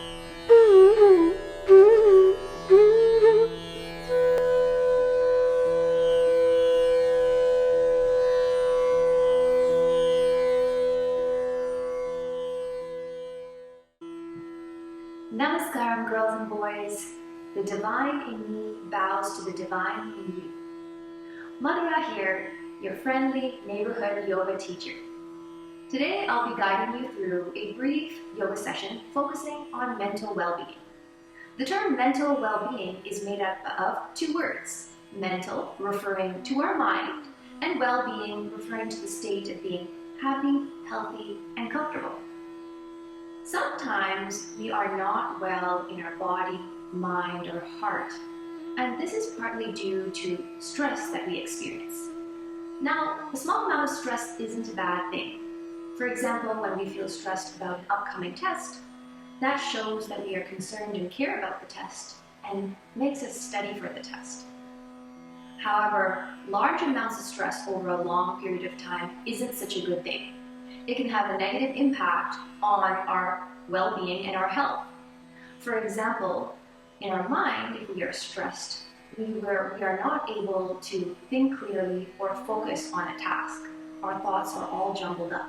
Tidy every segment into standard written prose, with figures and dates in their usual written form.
Namaskaram, girls and boys. The divine in me bows to the divine in you. Madhura here, your friendly neighborhood yoga teacher. Today I'll be guiding you through a brief yoga session focusing on mental well-being. The term mental well-being is made up of two words: mental, referring to our mind, and well-being, referring to the state of being happy, healthy, and comfortable. Sometimes we are not well in our body, mind, or heart, and this is partly due to stress that we experience. Now, a small amount of stress isn't a bad thing. For example, when we feel stressed about an upcoming test, that shows that we are concerned and care about the test and makes us study for the test. However, large amounts of stress over a long period of time isn't such a good thing. It can have a negative impact on our well-being and our health. For example, in our mind, if we are stressed, we are not able to think clearly or focus on a task. Our thoughts are all jumbled up.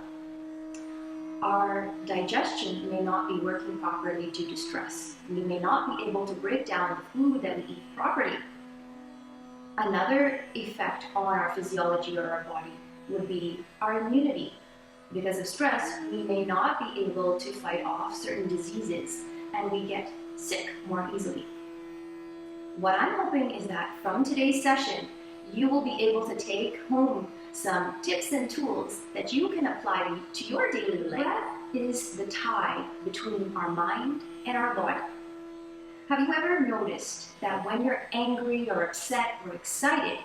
Our digestion may not be working properly due to stress. We may not be able to break down the food that we eat properly. Another effect on our physiology or our body would be our immunity. Because of stress, we may not be able to fight off certain diseases and we get sick more easily. What I'm hoping is that from today's session, you will be able to take home some tips and tools that you can apply to your daily life. Breath is the tie between our mind and our body. Have you ever noticed that when you're angry or upset or excited,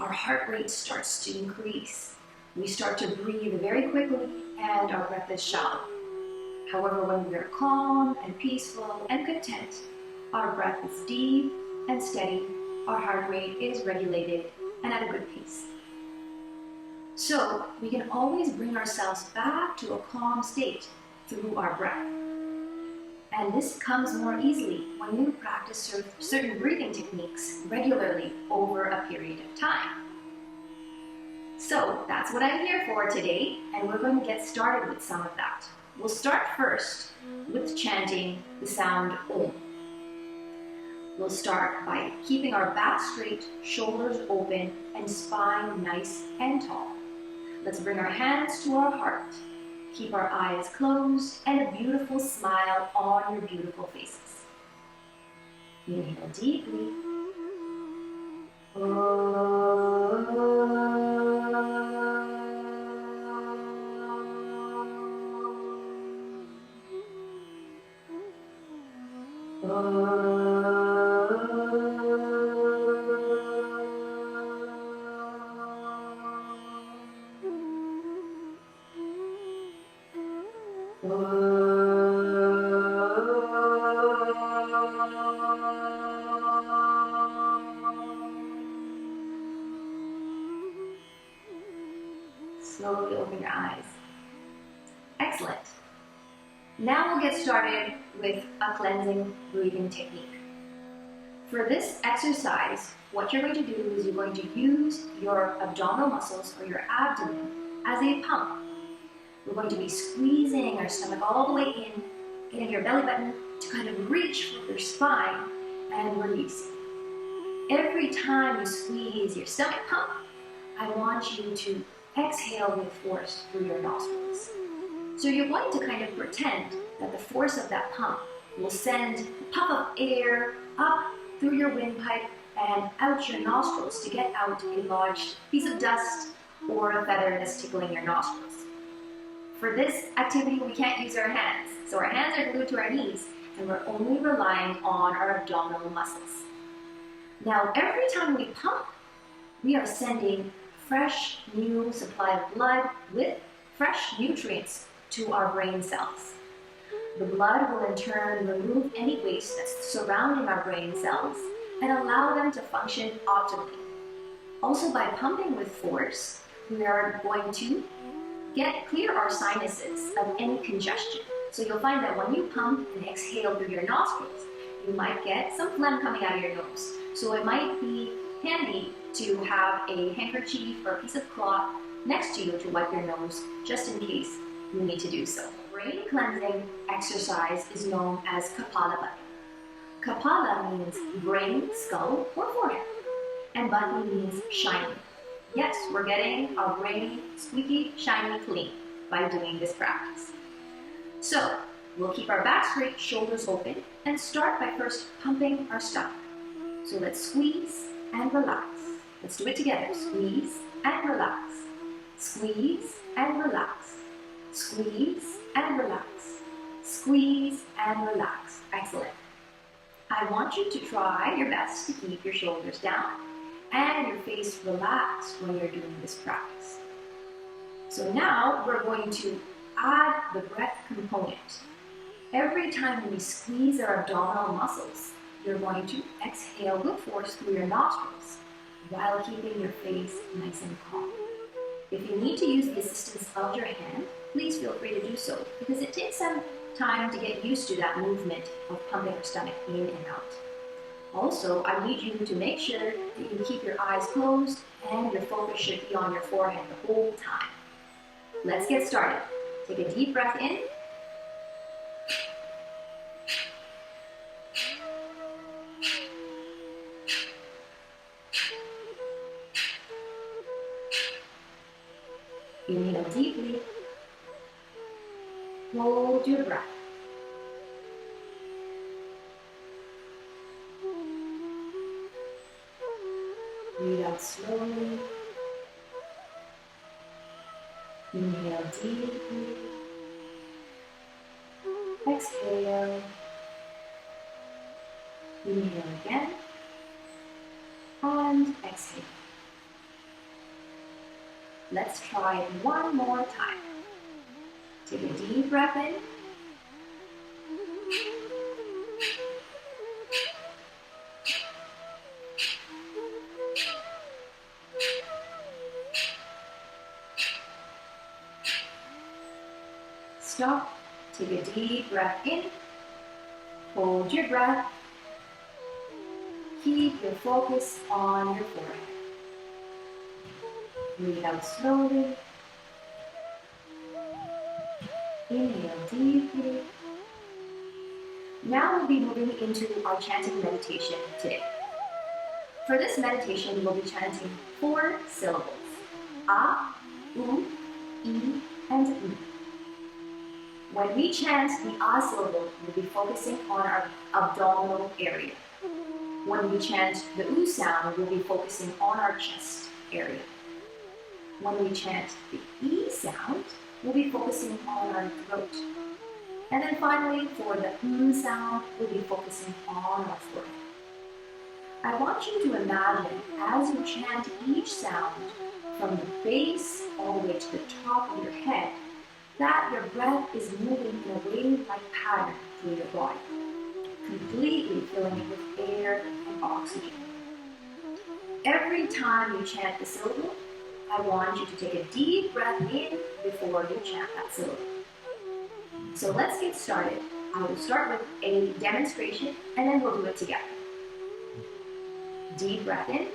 our heart rate starts to increase? We start to breathe very quickly and our breath is shallow. However, when we are calm and peaceful and content, our breath is deep and steady, our heart rate is regulated and at a good pace. So we can always bring ourselves back to a calm state through our breath. And this comes more easily when you practice certain breathing techniques regularly over a period of time. So that's what I'm here for today, and we're going to get started with some of that. We'll start first with chanting the sound Om. We'll start by keeping our back straight, shoulders open, and spine nice and tall. Let's bring our hands to our heart. Keep our eyes closed and a beautiful smile on your beautiful faces. Inhale deeply. Slowly open your eyes. Excellent. Now we'll get started with a cleansing breathing technique. For this exercise, what you're going to do is you're going to use your abdominal muscles or your abdomen as a pump. We're going to be squeezing our stomach all the way in, getting your belly button to kind of reach for your spine and release. Every time you squeeze your stomach pump, I want you to exhale with force through your nostrils. So you're going to kind of pretend that the force of that pump will send a puff of air up through your windpipe and out your nostrils to get out a lodged piece of dust or a feather that's tickling your nostrils. For this activity, we can't use our hands. So our hands are glued to our knees and we're only relying on our abdominal muscles. Now, every time we pump, we are sending fresh, new supply of blood with fresh nutrients to our brain cells. The blood will in turn remove any waste that's surrounding our brain cells and allow them to function optimally. Also, by pumping with force, we are going to clear our sinuses of any congestion. So you'll find that when you pump and exhale through your nostrils, you might get some phlegm coming out of your nose. So it might be handy to have a handkerchief or a piece of cloth next to you to wipe your nose, just in case you need to do so. Brain cleansing exercise is known as Kapalabhati. Kapala means brain, skull, or forehead, and Bhati means shiny. Yes, we're getting our brain squeaky, shiny, clean by doing this practice. So, we'll keep our back straight, shoulders open, and start by first pumping our stomach. So let's squeeze and relax. Let's do it together. Squeeze and relax. Squeeze and relax. Squeeze and relax. Squeeze and relax. Excellent. I want you to try your best to keep your shoulders down and your face relaxed when you're doing this practice. So now we're going to add the breath component. Every time we squeeze our abdominal muscles, you're going to exhale with force through your nostrils while keeping your face nice and calm. If you need to use the assistance of your hand, please feel free to do so, because it takes some time to get used to that movement of pumping your stomach in and out. Also, I need you to make sure that you keep your eyes closed and your focus should be on your forehead the whole time. Let's get started. Take a deep breath in. Inhale deeply. Hold your breath. Breathe out slowly. Inhale deeply. Exhale. Inhale again. And exhale. Let's try it one more time. Take a deep breath in. Stop. Take a deep breath in. Hold your breath. Keep your focus on your forehead. Breathe out slowly. Inhale deeply. Now we'll be moving into our chanting meditation today. For this meditation, we'll be chanting 4 syllables. A, U, I, and U. When we chant the A syllable, we'll be focusing on our abdominal area. When we chant the U sound, we'll be focusing on our chest area. When we chant the E sound, we'll be focusing on our throat. And then finally, for the sound, we'll be focusing on our forehead. I want you to imagine, as you chant each sound, from the base all the way to the top of your head, that your breath is moving in a wave-like pattern through your body, completely filling it with air and oxygen. Every time you chant the syllable, I want you to take a deep breath in before you chant that syllable. So let's get started. I will start with a demonstration and then we'll do it together. Deep breath in.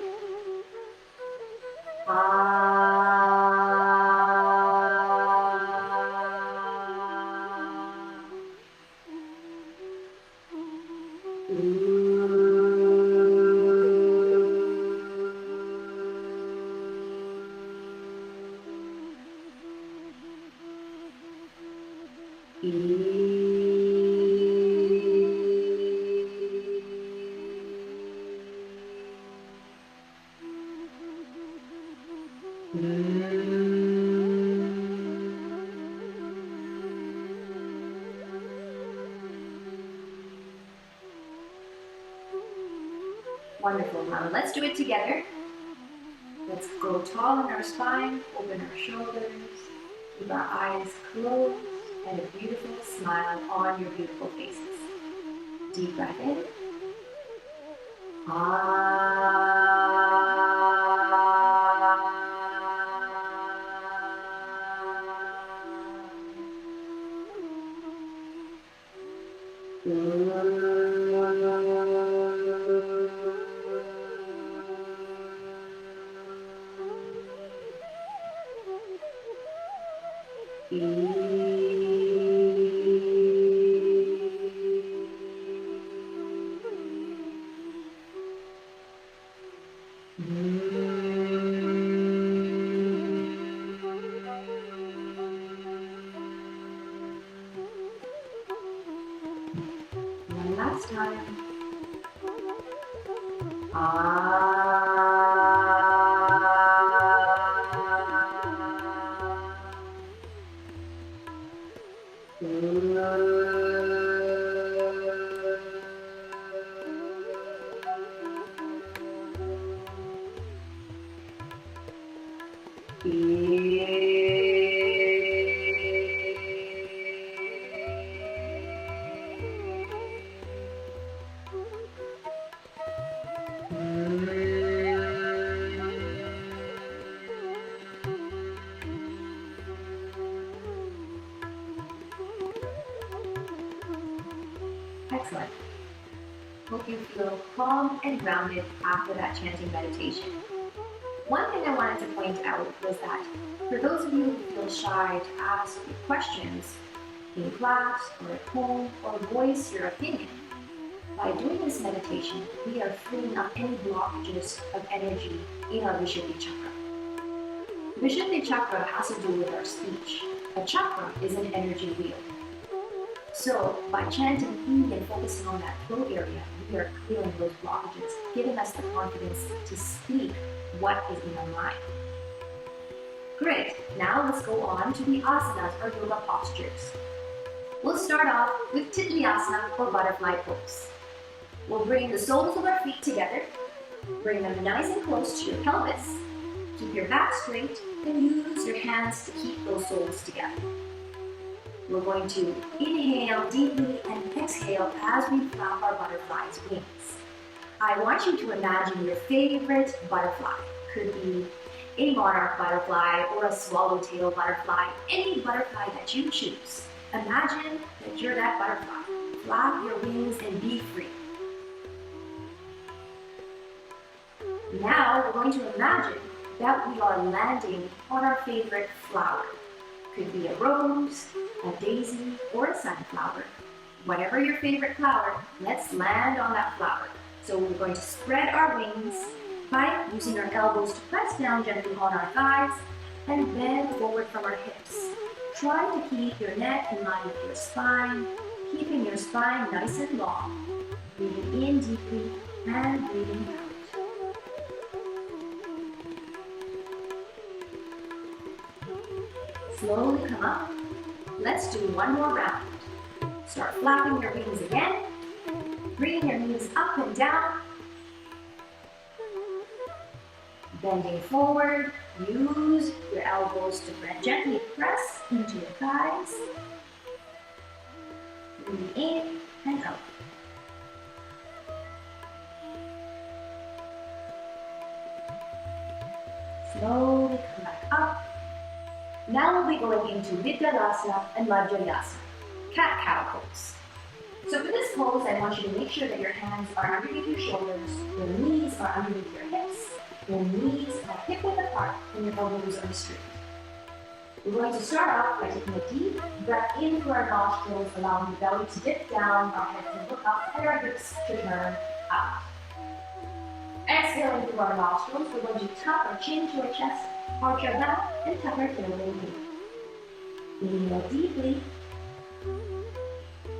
Wonderful. Now let's do it together. Let's go tall in our spine, open our shoulders, keep our eyes closed, and a beautiful smile on your beautiful faces. Deep breath in. One last time. Excellent. Hope you feel calm and grounded after that chanting meditation. One thing I wanted to point out was that for those of you who feel shy to ask questions in class or at home or voice your opinion, by doing this meditation, we are freeing up any blockages of energy in our Vishuddhi chakra. Vishuddhi chakra has to do with our speech. A chakra is an energy wheel. So by chanting E and focusing on that throat area, we are clearing those blockages, giving us the confidence to speak what is in our mind. Great, now let's go on to the asanas or yoga postures. We'll start off with Titliasana or butterfly pose. We'll bring the soles of our feet together, bring them nice and close to your pelvis, keep your back straight, and use your hands to keep those soles together. We're going to inhale deeply and exhale as we flap our butterfly's wings. I want you to imagine your favorite butterfly. Could be a monarch butterfly or a swallowtail butterfly, any butterfly that you choose. Imagine that you're that butterfly. Flap your wings and be free. Now we're going to imagine that we are landing on our favorite flower. Could be a rose, a daisy, or a sunflower. Whatever your favorite flower, let's land on that flower. So we're going to spread our wings by using our elbows to press down gently on our thighs and bend forward from our hips. Try to keep your neck in line with your spine, keeping your spine nice and long. Breathing in deeply and breathing out. Slowly come up. Let's do one more round. Start flapping your wings again. Bringing your knees up and down. Bending forward. Use your elbows to gently press into your thighs. Breathe in and out. Slowly come back up. Now we'll be going into Vidyalasana and Madhyayasana, cat-cow pose. So for this pose, I want you to make sure that your hands are underneath your shoulders, your knees are underneath your hips, your knees are hip-width apart, and your elbows are straight. We're going to start off by taking a deep breath in through our nostrils, allowing the belly to dip down, our head to look up, and our hips to turn out. Exhaling through our nostrils, we're going to tuck our chin to our chest, arch our back, and tuck our tailbone in. Inhale deeply,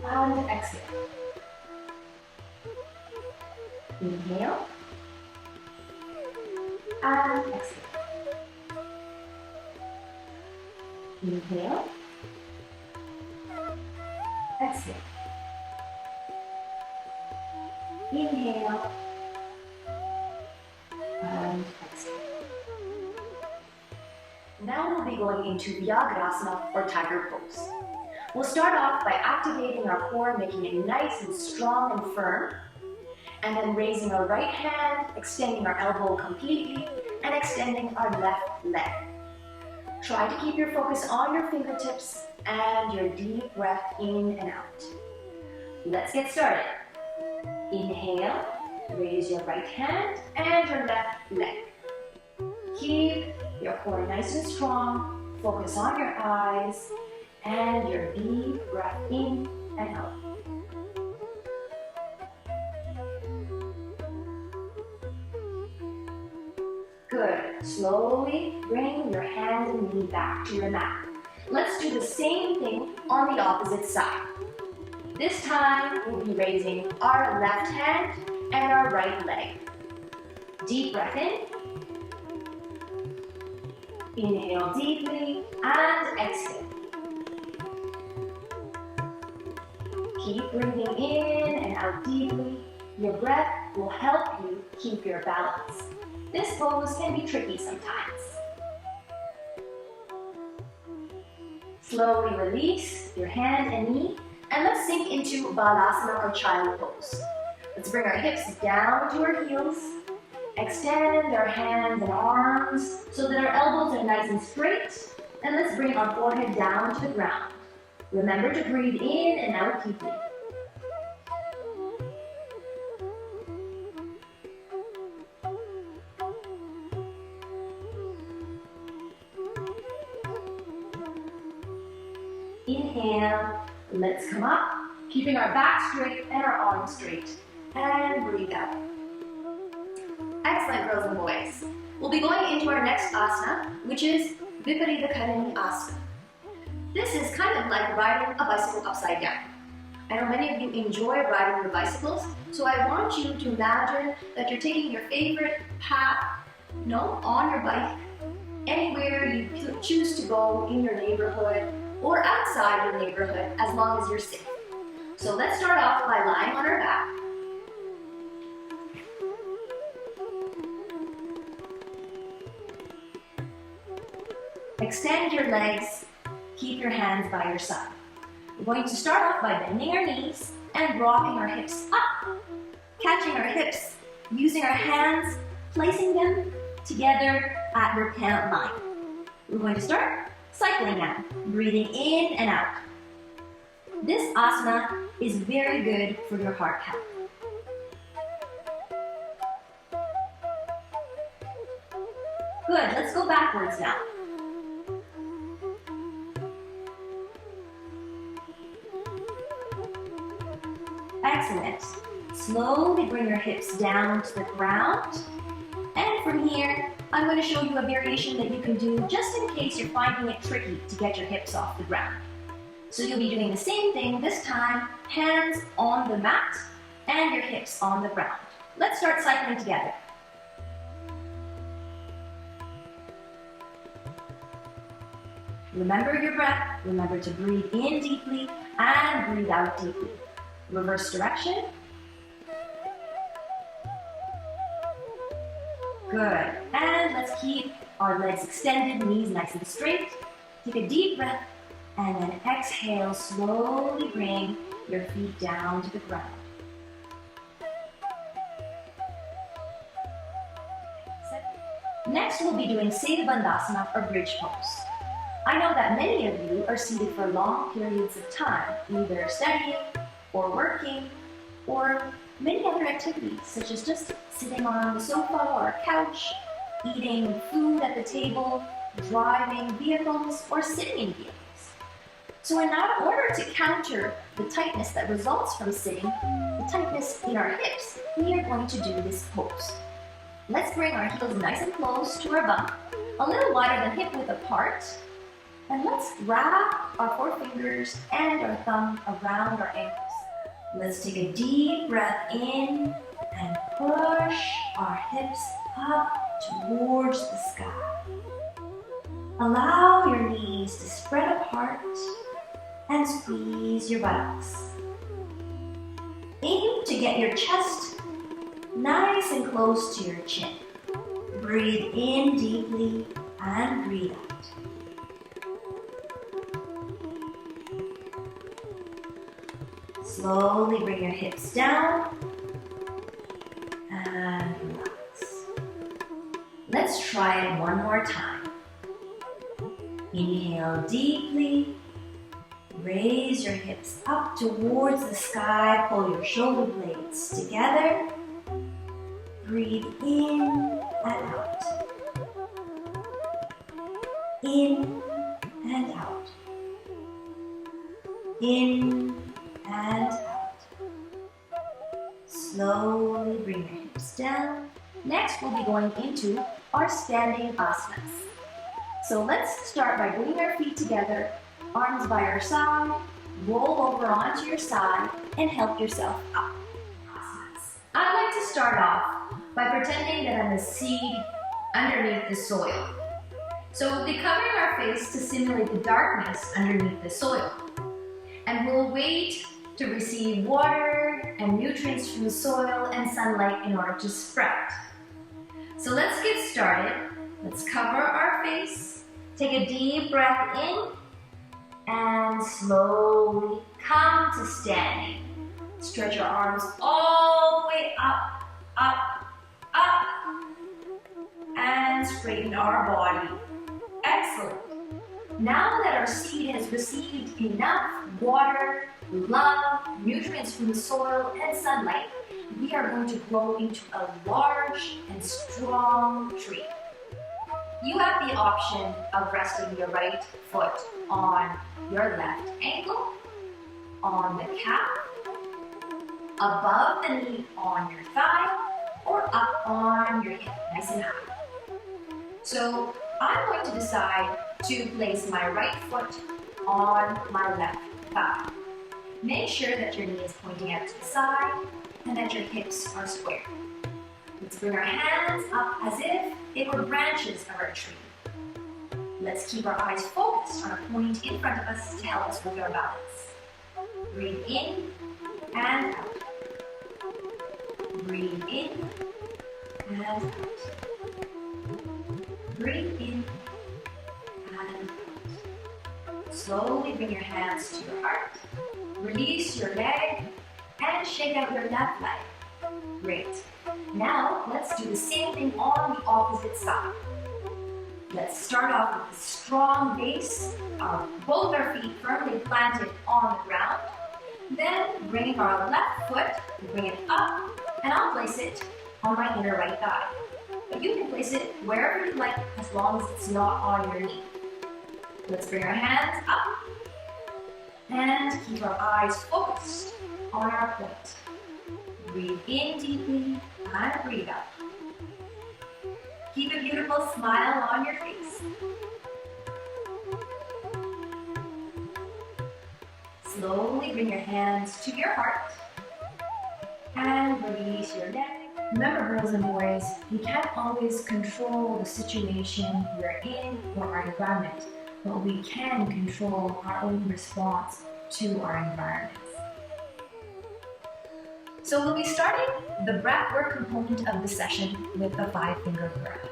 and exhale. Inhale, and exhale. Inhale, exhale. Inhale, and exhale. Now we'll be going into Vyagrasana or tiger pose. We'll start off by activating our core, making it nice and strong and firm, and then raising our right hand, extending our elbow completely, and extending our left leg. Try to keep your focus on your fingertips and your deep breath in and out. Let's get started. Inhale, raise your right hand and your left leg. Keep your core nice and strong. Focus on your eyes and your deep breath in and out. Good. Slowly bring your hand and knee back to your mat. Let's do the same thing on the opposite side. This time, we'll be raising our left hand and our right leg. Deep breath in. Inhale deeply and exhale. Keep breathing in and out deeply. Your breath will help you keep your balance. This pose can be tricky sometimes. Slowly release your hand and knee, and let's sink into Balasana or Child Pose. Let's bring our hips down to our heels. Extend our hands and arms so that our elbows are nice and straight. And let's bring our forehead down to the ground. Remember to breathe in and out deeply. Inhale, let's come up, keeping our back straight and our arms straight. And breathe out. Excellent, girls and boys. We'll be going into our next asana, which is Viparita Karani Asana. This is kind of like riding a bicycle upside down. I know many of you enjoy riding your bicycles, so I want you to imagine that you're taking your favorite path, on your bike, anywhere you choose to go in your neighborhood or outside your neighborhood, as long as you're safe. So let's start off by lying on our back. Extend your legs, keep your hands by your side. We're going to start off by bending our knees and rocking our hips up, catching our hips, using our hands, placing them together at your pant line. We're going to start cycling now, breathing in and out. This asana is very good for your heart health. Good, let's go backwards now. Excellent. Slowly bring your hips down to the ground. And from here, I'm going to show you a variation that you can do just in case you're finding it tricky to get your hips off the ground. So you'll be doing the same thing this time, hands on the mat and your hips on the ground. Let's start cycling together. Remember your breath, remember to breathe in deeply and breathe out deeply. Reverse direction. Good. And let's keep our legs extended, knees nice and straight. Take a deep breath and then exhale. Slowly bring your feet down to the ground. Next, we'll be doing Setu Bandhasana or bridge pose. I know that many of you are seated for long periods of time, either studying or working, or many other activities, such as just sitting on the sofa or a couch, eating food at the table, driving vehicles, or sitting in vehicles. So in order to counter the tightness that results from sitting, the tightness in our hips, we are going to do this pose. Let's bring our heels nice and close to our bum, a little wider than hip width apart, and let's wrap our forefingers and our thumb around our ankles. Let's take a deep breath in and push our hips up towards the sky. Allow your knees to spread apart and squeeze your buttocks. Aim to get your chest nice and close to your chin. Breathe in deeply and breathe out. Slowly bring your hips down and relax. Let's try it one more time. Inhale deeply, Raise your hips up towards the sky. Pull your shoulder blades together. Breathe in and out. In and out. In and out. Slowly bring your hips down. Next, we'll be going into our standing asanas. So let's start by bringing our feet together, arms by our side, roll over onto your side, and help yourself up. Asanas. I'd like to start off by pretending that I'm a seed underneath the soil. So we'll be covering our face to simulate the darkness underneath the soil. And we'll wait to receive water and nutrients from the soil and sunlight in order to sprout. So let's get started. Let's cover our face. Take a deep breath in and slowly come to standing. Stretch your arms all the way up, up, up, and straighten our body. Excellent. Now that our seed has received enough water, love, nutrients from the soil, and sunlight, we are going to grow into a large and strong tree. You have the option of resting your right foot on your left ankle, on the calf, above the knee on your thigh, or up on your hip, nice and high. So I'm going to decide to place my right foot on my left thigh. Make sure that your knee is pointing out to the side and that your hips are square. Let's bring our hands up as if they were branches of our tree. Let's keep our eyes focused on a point in front of us to help us with our balance. Breathe in and out. Breathe in and out. Breathe in and out. Slowly bring your hands to your heart. Release your leg and shake out your left leg. Great. Now let's do the same thing on the opposite side. Let's start off with a strong base, both our feet firmly planted on the ground. Then bring our left foot, bring it up, and I'll place it on my inner right thigh. But you can place it wherever you like as long as it's not on your knee. Let's bring our hands up and keep our eyes focused on our point. Breathe in deeply and breathe out. Keep a beautiful smile on your face. Slowly bring your hands to your heart and release your neck. Remember, girls and boys, we can't always control the situation we're in or our environment, but we can control our own response to our environments. So we'll be starting the breathwork component of the session with a 5-finger breath.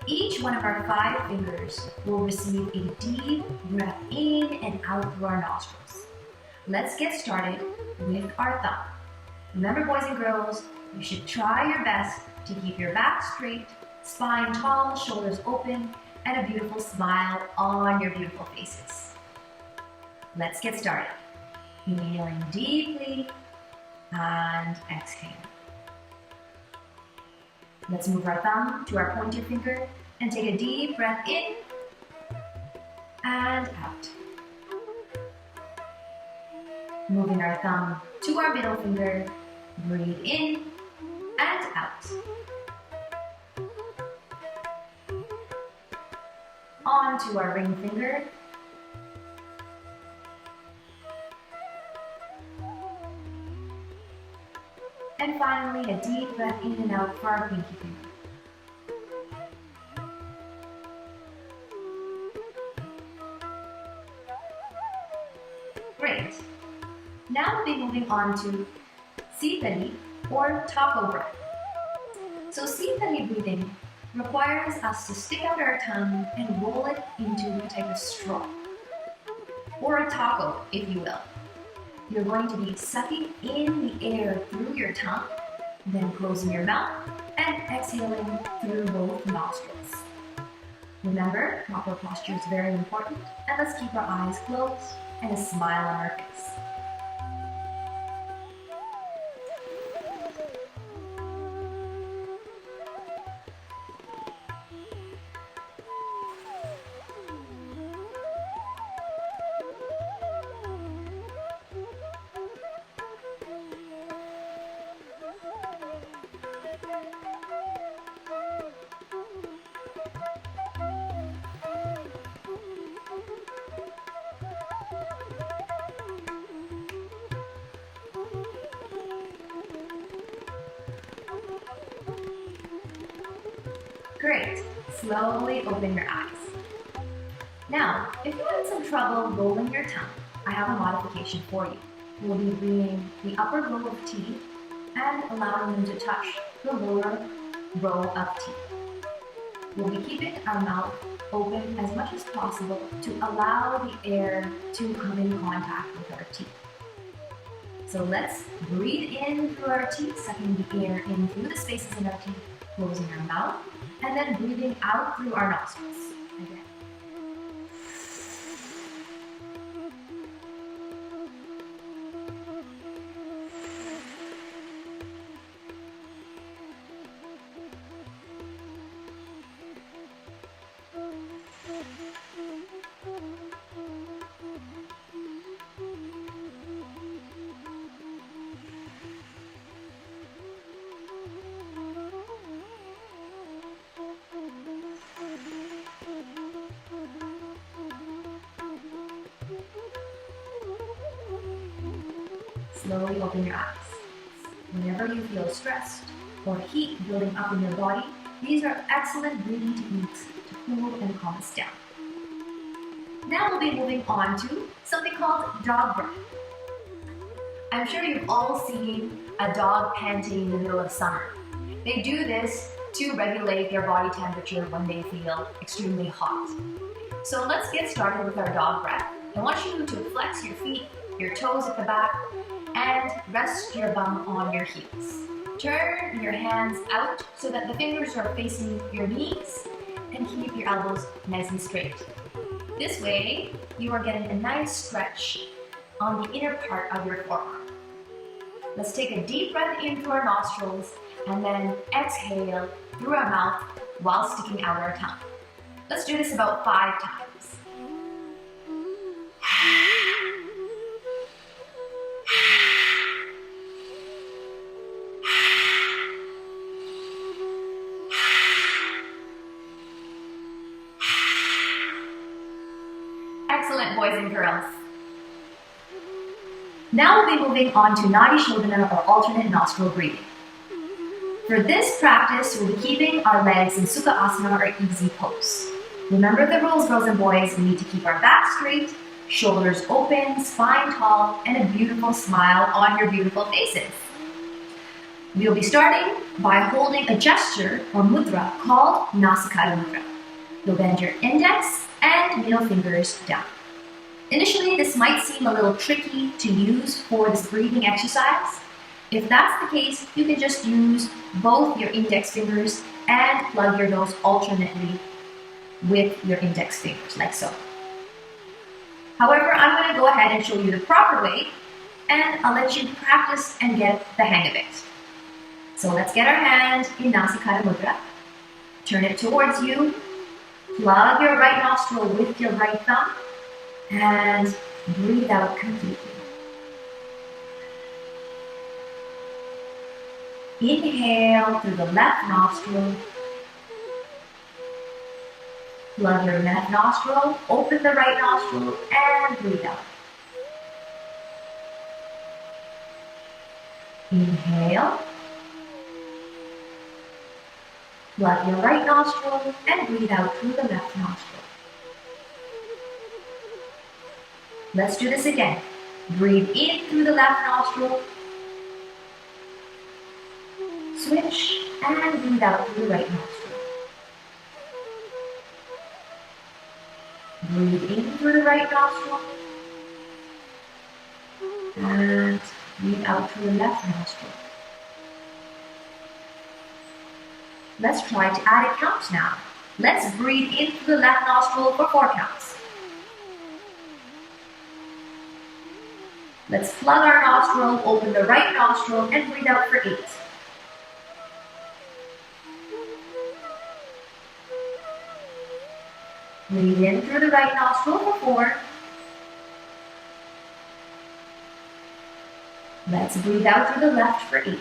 Each one of our 5 fingers will receive a deep breath in and out through our nostrils. Let's get started with our thumb. Remember, boys and girls, you should try your best to keep your back straight, spine tall, shoulders open, and a beautiful smile on your beautiful faces. Let's get started. Inhaling deeply and exhale. Let's move our thumb to our pointer finger and take a deep breath in and out. Moving our thumb to our middle finger, breathe in and out. On to our ring finger. And finally, a deep breath in and out for our pinky finger. Great. Now we'll be moving on to Sitali or taco breath. So Sitali breathing requires us to stick out our tongue and roll it into a type of straw, or a taco, if you will. You're going to be sucking in the air through your tongue, then closing your mouth and exhaling through both nostrils. Remember, proper posture is very important, and let's keep our eyes closed and a smile on our face. Great. Slowly open your eyes. Now, if you had some trouble rolling your tongue, I have a modification for you. We'll be bringing the upper row of teeth and allowing them to touch the lower row of teeth. We'll be keeping our mouth open as much as possible to allow the air to come in contact with our teeth. So let's breathe in through our teeth, sucking the air in through the spaces in our teeth, closing our mouth, and then breathing out through our nostrils. Again. Slowly open your eyes. Whenever you feel stressed or heat building up in your body, these are excellent breathing techniques to cool and calm us down. Now we'll be moving on to something called dog breath. I'm sure you've all seen a dog panting in the middle of summer. They do this to regulate their body temperature when they feel extremely hot. So let's get started with our dog breath. I want you to flex your feet, your toes at the back, and rest your bum on your heels. Turn your hands out so that the fingers are facing your knees and keep your elbows nice and straight. This way, you are getting a nice stretch on the inner part of your forearm. Let's take a deep breath in through our nostrils and then exhale through our mouth while sticking out our tongue. Let's do this about 5 times. Excellent, boys and girls. Now we'll be moving on to Nadi Shodhana or alternate nostril breathing. For this practice, we'll be keeping our legs in Sukha Asana or easy pose. Remember the rules, girls and boys. We need to keep our back straight, shoulders open, spine tall, and a beautiful smile on your beautiful faces. We'll be starting by holding a gesture or mudra called Nasikara mudra. You'll bend your index and middle fingers down. Initially, this might seem a little tricky to use for this breathing exercise. If that's the case, you can just use both your index fingers and plug your nose alternately with your index fingers, like so. However, I'm going to go ahead and show you the proper way, and I'll let you practice and get the hang of it. So let's get our hand in Nasikara mudra. Turn it towards you. Plug your right nostril with your right thumb and breathe out completely. Inhale through the left nostril. Plug your left nostril, open the right nostril, and breathe out. Inhale. Plug your right nostril and breathe out through the left nostril. Let's do this again. Breathe in through the left nostril. Switch and breathe out through the right nostril. Breathe in through the right nostril. And breathe out through the left nostril. Let's try to add a count now. Let's breathe in through the left nostril for 4 counts. Let's plug our nostril, open the right nostril, and breathe out for 8. Breathe in through the right nostril for 4. Let's breathe out through the left for 8.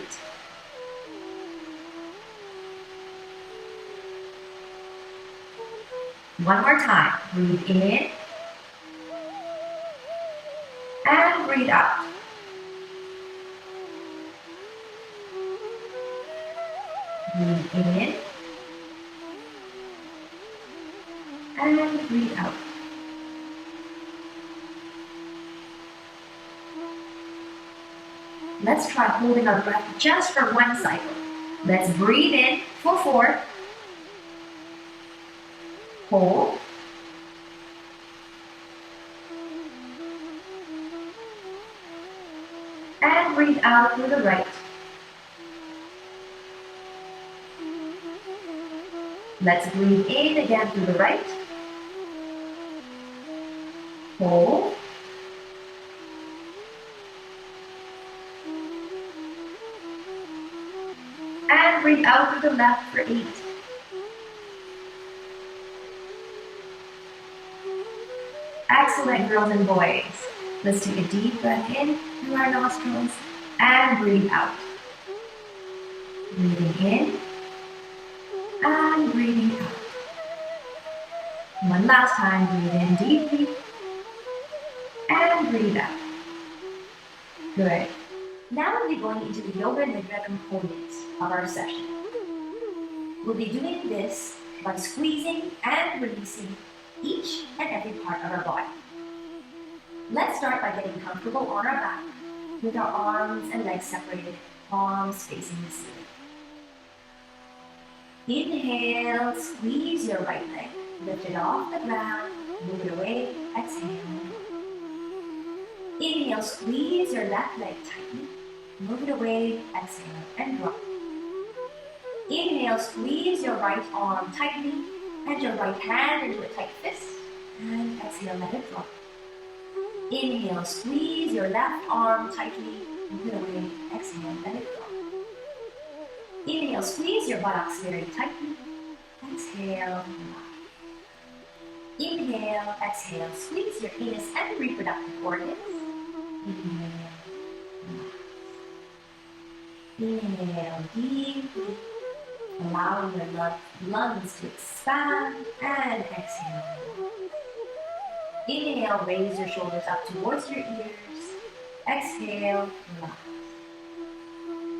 One more time. Breathe in and breathe out. Breathe in and breathe out. Let's try holding our breath just for 1 cycle. Let's breathe in for 4. Hold. And breathe out through the right. Let's breathe in again through the right. Hold. And breathe out through the left for 8. Excellent, girls and boys. Let's take a deep breath in through our nostrils and breathe out. Breathing in and breathing out. One last time, breathe in deeply and breathe out. Good. Now we'll be going into the yoga nidra component of our session. We'll be doing this by squeezing and releasing each and every part of our body. Let's start by getting comfortable on our back with our arms and legs separated, palms facing the ceiling. Inhale, squeeze your right leg, lift it off the ground, move it away, exhale. Inhale, squeeze your left leg tightly, move it away, exhale, and drop. Inhale, squeeze your right arm tightly, and your right hand into a tight fist, and exhale, let it drop. Inhale, squeeze your left arm tightly, move it away, exhale, let it drop. Inhale, squeeze your buttocks very tightly, exhale, relax. Inhale, exhale, squeeze your anus and reproductive organs. Inhale, relax. Inhale deeply, allowing your lungs to expand, and exhale. Inhale, raise your shoulders up towards your ears. Exhale, relax.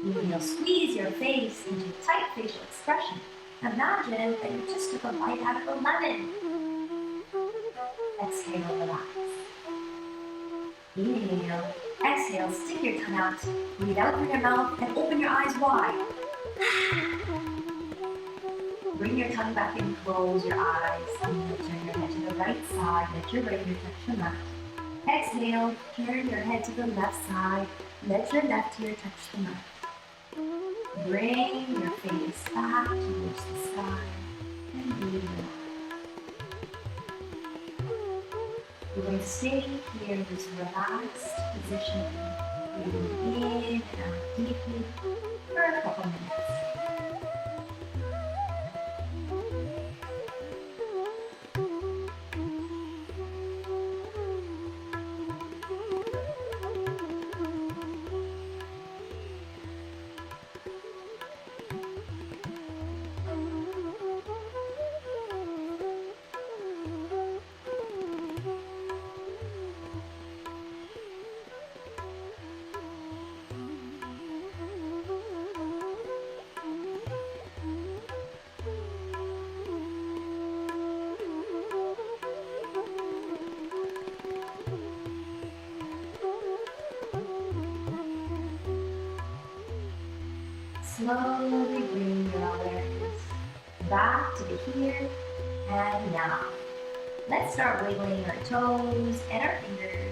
Inhale, squeeze your face into a tight facial expression. Imagine that you just took a bite out of a lemon. Exhale, relax. Inhale, exhale, stick your tongue out. Breathe out through your mouth and open your eyes wide. Bring your tongue back in, close your eyes. Inhale, turn your head to the right side, let your right ear touch the mat. Exhale, turn your head to the left side, let your left ear touch the mat. Bring your face back towards the sky and breathe relax. We're going to stay here in this relaxed position, breathing in and out deeply for a couple minutes. Slowly bring your awareness back to the here and now. Let's start wiggling our toes and our fingers.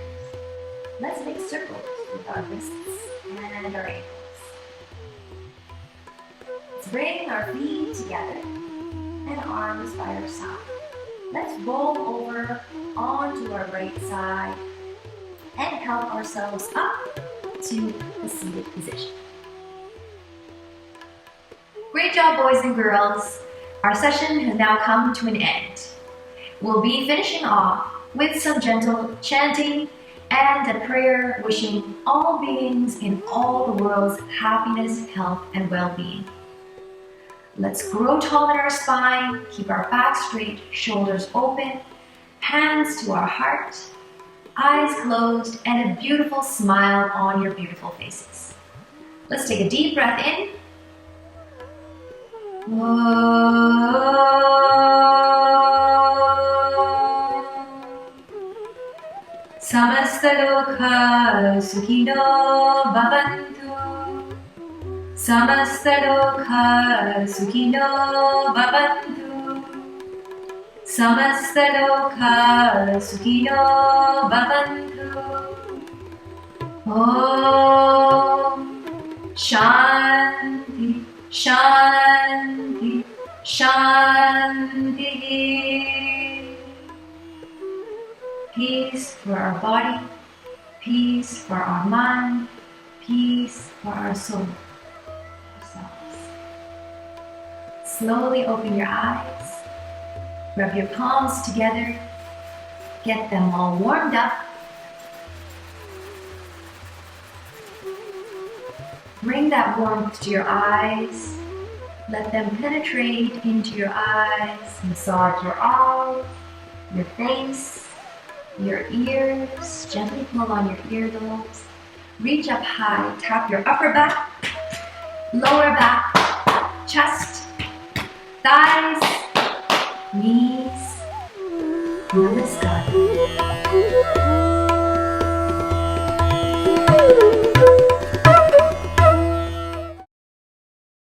Let's make circles with our wrists and our ankles. Let's bring our feet together and arms by our side. Let's roll over onto our right side and help ourselves up to the seated position. Great job, boys and girls. Our session has now come to an end. We'll be finishing off with some gentle chanting and a prayer wishing all beings in all the world's happiness, health, and well-being. Let's grow tall in our spine, keep our back straight, shoulders open, hands to our heart, eyes closed, and a beautiful smile on your beautiful faces. Let's take a deep breath in. Samasta lokha sukhino bhavantu. Samasta lokha sukhino bhavantu. Samasta lokha sukhino bhavantu. Om Shanti Shanti Shanti. Peace for our body, peace for our mind, peace for our soul, ourselves. Slowly open your eyes, rub your palms together, get them all warmed up. Bring that warmth to your eyes, let them penetrate into your eyes, massage your eyes, your face, your ears, gently pull on your earlobes. Reach up high, tap your upper back, lower back, chest, thighs, knees. Namaskar.